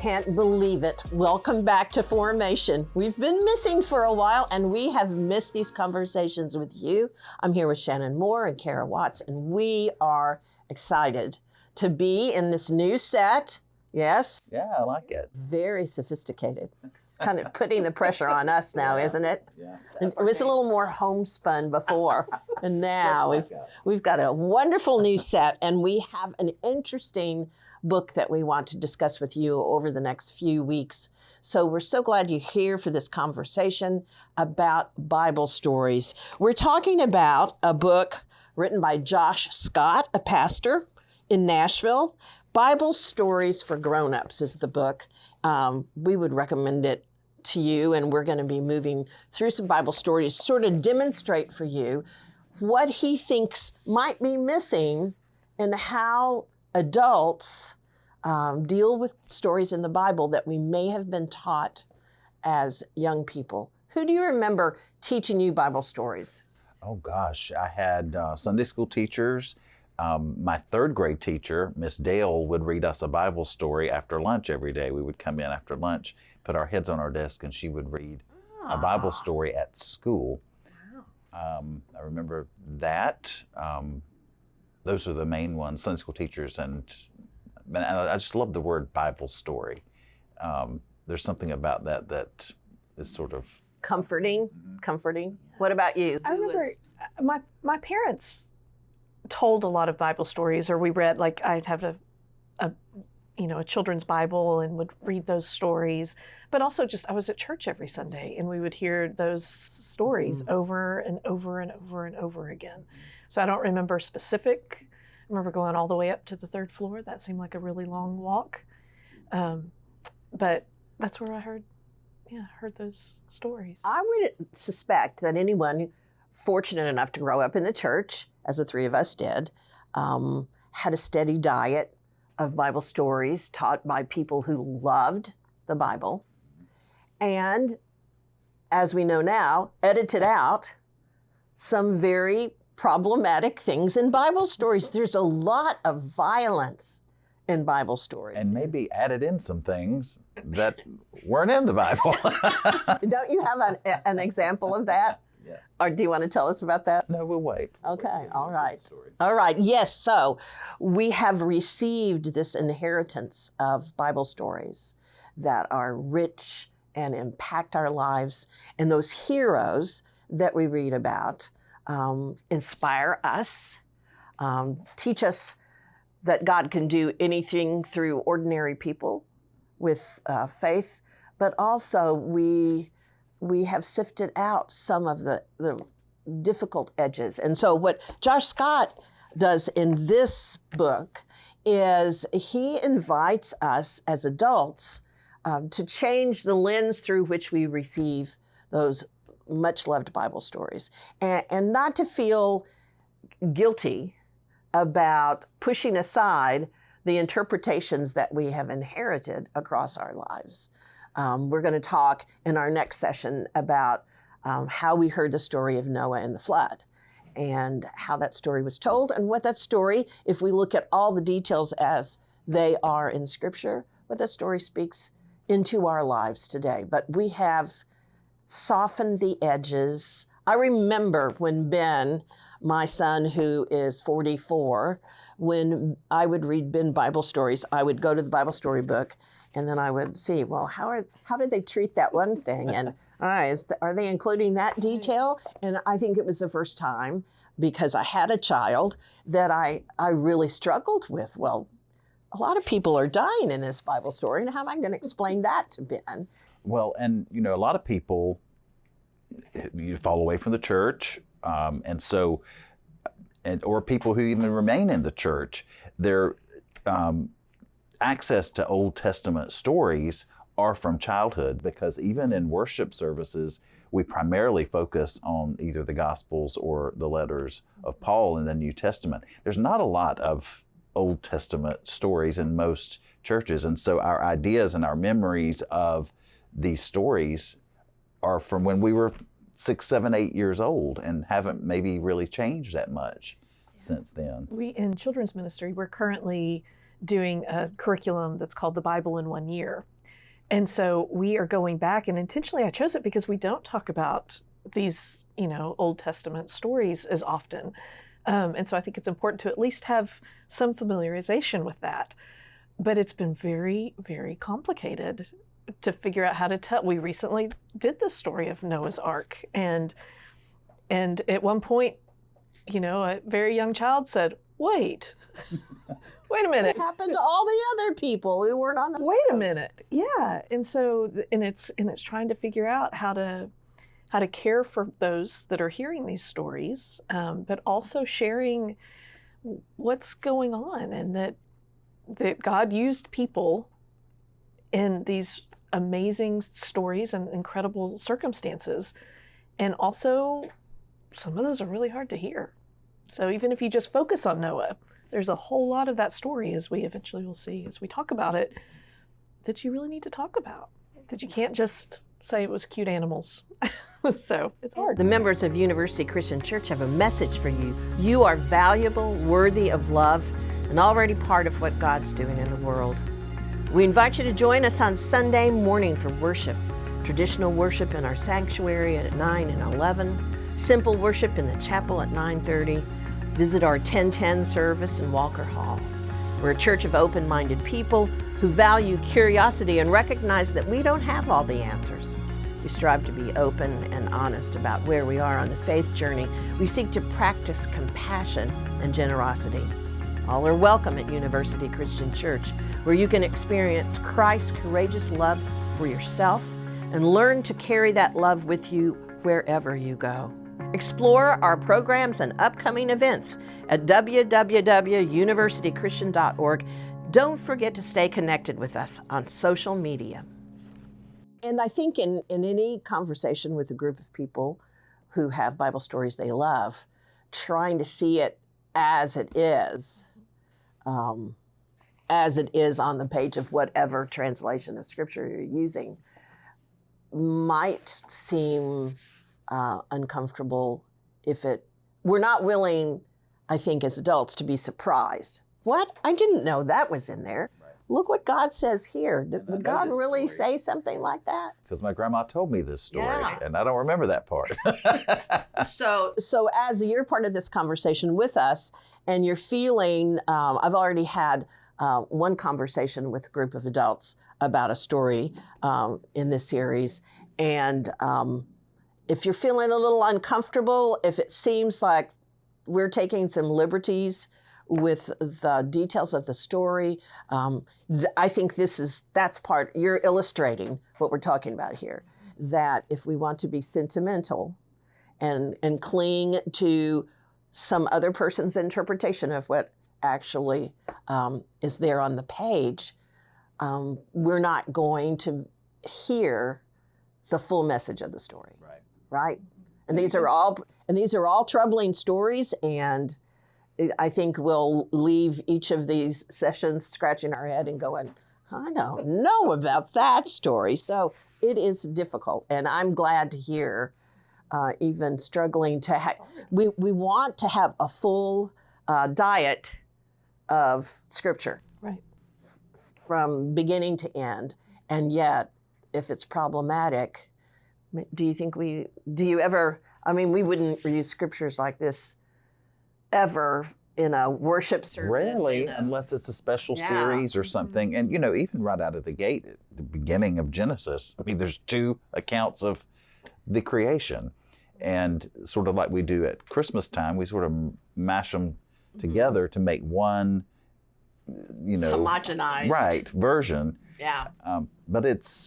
can't believe it. Welcome back to Formation. We've been missing for a while, and we have missed these conversations with you. I'm here with Shannon Moore and Kara Watts, and we are excited to be in this new set. Yes? Yeah, I like it. Very sophisticated. Kind of putting the pressure on us now, isn't it? Yeah. It was a little more homespun before, and now we've got a wonderful new set, and we have an interesting book that we want to discuss with you over the next few weeks. So we're so glad you're here for this conversation about Bible stories. We're talking about a book written by Josh Scott, a pastor in Nashville. Bible Stories for Grown-Ups is the book. We would recommend it to you, and we're going to be moving through some Bible stories, sort of demonstrate for you what he thinks might be missing in how adults deal with stories in the Bible that we may have been taught as young people. Who do you remember teaching you Bible stories? Oh gosh, I had Sunday school teachers. My third grade teacher, Miss Dale, would read us a Bible story after lunch every day. We would come in after lunch, put our heads on our desk, and she would read a Bible story at school. I remember that. Those are the main ones, Sunday school teachers, and I just love the word Bible story. There's something about that is sort of comforting. What about you? I remember my parents told a lot of Bible stories, or we read, like I'd have a children's Bible and would read those stories. But also just I was at church every Sunday and we would hear those stories over and over and over and over again. So I don't remember specific. I remember going all the way up to the third floor. That seemed like a really long walk. But that's where I heard those stories. I would suspect that anyone fortunate enough to grow up in the church, as the three of us did, had a steady diet of Bible stories taught by people who loved the Bible, and, as we know now, edited out some very problematic things in Bible stories. There's a lot of violence in Bible stories. And maybe added in some things that weren't in the Bible. Don't you have an example of that? Yeah. Or do you want to tell us about that? No, we'll wait. Okay, all right. All right, yes, so we have received this inheritance of Bible stories that are rich and impact our lives, and those heroes that we read about inspire us, teach us that God can do anything through ordinary people with faith, but also we have sifted out some of the difficult edges. And so what Josh Scott does in this book is he invites us as adults to change the lens through which we receive those much loved Bible stories, and not to feel guilty about pushing aside the interpretations that we have inherited across our lives. We're going to talk in our next session about how we heard the story of Noah and the flood, and how that story was told, and what that story, if we look at all the details as they are in Scripture, what that story speaks into our lives today. But we have softened the edges. I remember when Ben, my son who is 44, when I would read Ben Bible stories, I would go to the Bible story book and then I would see, well, how did they treat that one thing? And are they including that detail? And I think it was the first time, because I had a child, that I really struggled with, well, a lot of people are dying in this Bible story, and how am I going to explain that to Ben? Well, and a lot of people, you fall away from the church, or people who even remain in the church, their access to Old Testament stories are from childhood, because even in worship services, we primarily focus on either the Gospels or the letters of Paul in the New Testament. There's not a lot of Old Testament stories in most churches, and so our ideas and our memories of these stories are from when we were 6, 7, 8 years old, and haven't maybe really changed that much since then. We, in children's ministry, we're currently doing a curriculum that's called The Bible in 1 Year. And so we are going back, and intentionally I chose it because we don't talk about these, Old Testament stories as often. And so I think it's important to at least have some familiarization with that. But it's been very, very complicated to figure out how to tell. We recently did the story of Noah's Ark, and at one point, a very young child said, wait a minute. What happened to all the other people who weren't on the Wait a minute. Yeah. And so, it's trying to figure out how to care for those that are hearing these stories, but also sharing what's going on, and that God used people in these amazing stories and incredible circumstances. And also, some of those are really hard to hear. So even if you just focus on Noah, there's a whole lot of that story, as we eventually will see as we talk about it, that you really need to talk about, that you can't just say it was cute animals. So it's hard. The members of University Christian Church have a message for you. You are valuable, worthy of love, and already part of what God's doing in the world. We invite you to join us on Sunday morning for worship. Traditional worship in our sanctuary at 9 and 11. Simple worship in the chapel at 9:30. Visit our 10:10 service in Walker Hall. We're a church of open-minded people who value curiosity and recognize that we don't have all the answers. We strive to be open and honest about where we are on the faith journey. We seek to practice compassion and generosity. All are welcome at University Christian Church, where you can experience Christ's courageous love for yourself and learn to carry that love with you wherever you go. Explore our programs and upcoming events at www.universitychristian.org. Don't forget to stay connected with us on social media. And I think in any conversation with a group of people who have Bible stories they love, trying to see it as it is on the page of whatever translation of Scripture you're using, might seem uncomfortable we're not willing, I think, as adults, to be surprised. What? I didn't know that was in there. Right. Look what God says here. Would God really say something like that? Because my grandma told me this story, and I don't remember that part. So as you're part of this conversation with us, and you're feeling, I've already had one conversation with a group of adults about a story in this series, and if you're feeling a little uncomfortable, if it seems like we're taking some liberties with the details of the story, I think that's part, you're illustrating what we're talking about here. That if we want to be sentimental and cling to some other person's interpretation of what actually is there on the page, we're not going to hear the full message of the story. Right? And these are all troubling stories, and I think we'll leave each of these sessions scratching our head and going, I don't know about that story. So it is difficult, and I'm glad to hear, even struggling to we want to have a full diet of Scripture, right, from beginning to end, and yet if it's problematic, do you ever, we wouldn't use scriptures like this ever in a worship service. Rarely, unless it's a special series or something. And, even right out of the gate, at the beginning of Genesis, there's two accounts of the creation. And sort of like we do at Christmas time, we sort of mash them together to make one, homogenized version. Yeah. But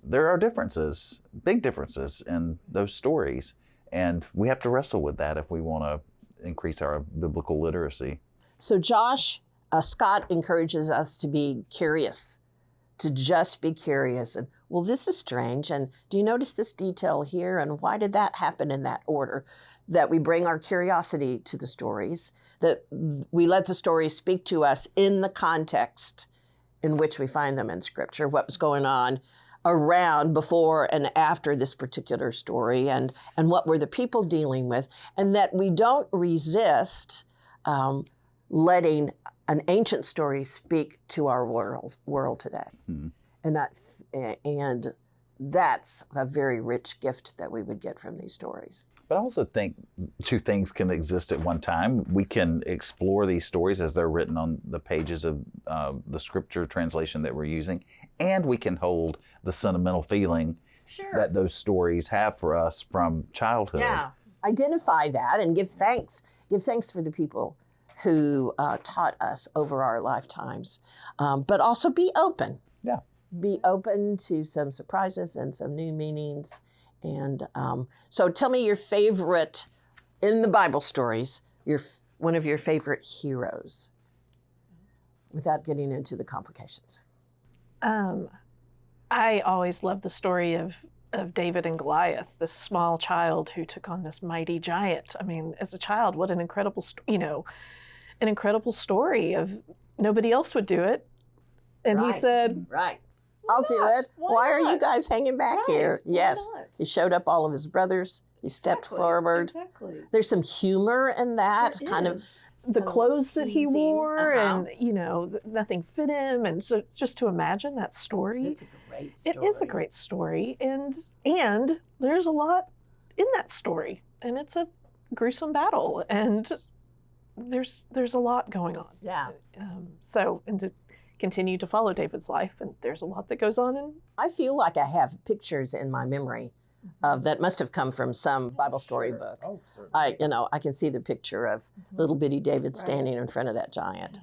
there are differences, big differences in those stories. And we have to wrestle with that if we want to increase our biblical literacy. So Josh, Scott encourages us to be curious, to just be curious. And, well, this is strange. And do you notice this detail here? And why did that happen in that order? That we bring our curiosity to the stories, that we let the stories speak to us in the context in which we find them in Scripture, what was going on around before and after this particular story, and what were the people dealing with, and that we don't resist letting an ancient story speak to our world today. Mm-hmm. and that's a very rich gift that we would get from these stories. But I also think two things can exist at one time. We can explore these stories as they're written on the pages of the scripture translation that we're using, and we can hold the sentimental feeling that those stories have for us from childhood. Yeah. Identify that and give thanks. Give thanks for the people who taught us over our lifetimes. But also be open. Yeah. Be open to some surprises and some new meanings. And so tell me your favorite, in the Bible stories, one of your favorite heroes, without getting into the complications. I always loved the story of David and Goliath, this small child who took on this mighty giant. I mean, as a child, what an incredible, an incredible story of nobody else would do it. And he said, right. I'll do it. Why are you guys hanging back here? Yes. He showed up all of his brothers. He stepped forward. Exactly. There's some humor in that. The clothes that he teasing. wore, and nothing fit him, and so just to imagine that story, It's a great story. it is a great story, and there's a lot in that story, and it's a gruesome battle, and there's a lot going on. Yeah. And to continue to follow David's life, and there's a lot that goes on. And I feel like I have pictures in my memory of that must have come from some Bible story book. Oh, certainly. I can see the picture of little bitty David standing in front of that giant.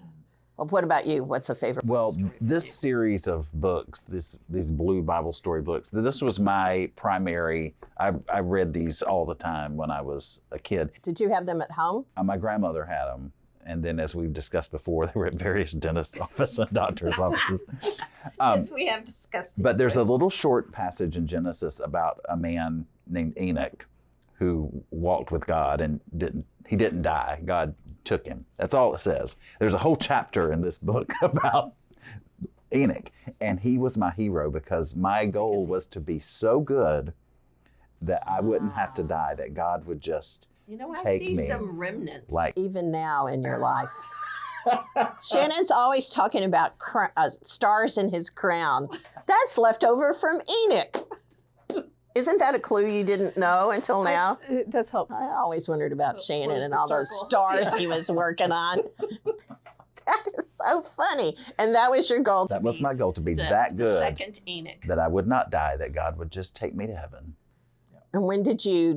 Well, what about you? What's a favorite? Well, this series of books, these blue Bible story books, this was my primary. I read these all the time when I was a kid. Did you have them at home? My grandmother had them. And then, as we've discussed before, they were at various dentist offices and doctor's offices. Yes, we have discussed these. But there's a little short passage in Genesis about a man named Enoch who walked with God and he didn't die. God took him. That's all it says. There's a whole chapter in this book about Enoch. And he was my hero because my goal was to be so good that I wouldn't have to die, that God would just I see some remnants, Like- even now in your life. Shannon's always talking about stars in his crown. That's left over from Enoch. Isn't that a clue you didn't know until now? it does help. I always wondered about Shannon Close and the all those circle. stars he was working on. That is so funny. And that was your goal. That was my goal, to be that The good second Enoch. that I would not die, that God would just take me to heaven. And when did you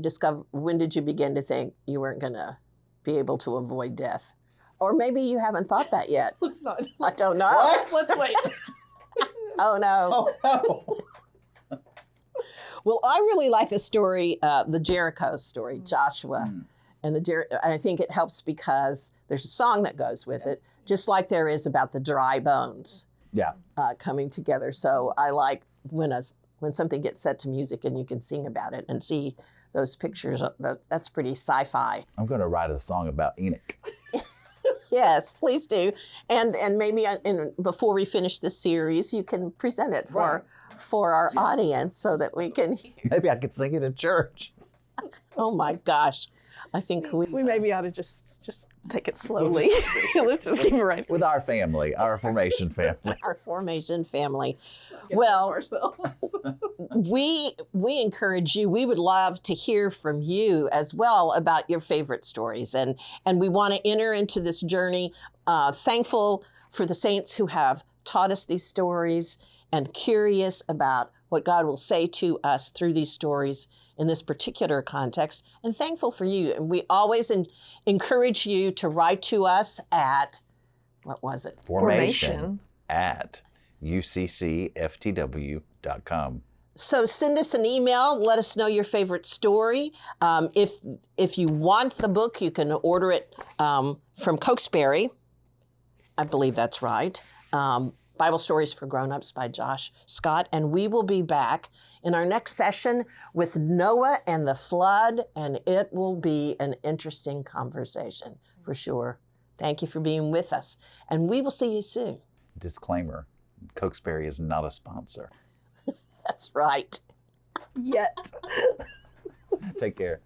begin to think you weren't going to be able to avoid death? Or maybe you haven't thought that yet. Let's not. I don't know. Let's wait. Oh, no. Oh, no. Well, I really like the story, the Jericho story, Joshua. And I think it helps because there's a song that goes with it, just like there is about the dry bones Yeah. coming together. So I like when something gets set to music and you can sing about it and see those pictures. That's pretty sci-fi. I'm going to write a song about Enoch. Yes, please do. And maybe before we finish this series, you can present it for our audience so that we can hear. Maybe I could sing it in church. Oh my gosh. I think We maybe ought to just take it slowly. Let's just keep it right. With our family, our formation family. our formation family. Get Well, ourselves. we encourage you. We would love to hear from you as well about your favorite stories, and we want to enter into this journey. Thankful for the saints who have taught us these stories, and curious about what God will say to us through these stories in this particular context, and thankful for you. And we always encourage you to write to us at, what was it? Formation at uccftw.com. So send us an email. Let us know your favorite story. If you want the book, you can order it from Cokesbury. I believe that's right. Bible Stories for Grown-Ups by Josh Scott. And we will be back in our next session with Noah and the flood, and it will be an interesting conversation for sure. Thank you for being with us, and we will see you soon. Disclaimer, Cokesbury is not a sponsor. That's right. Yet. Take care.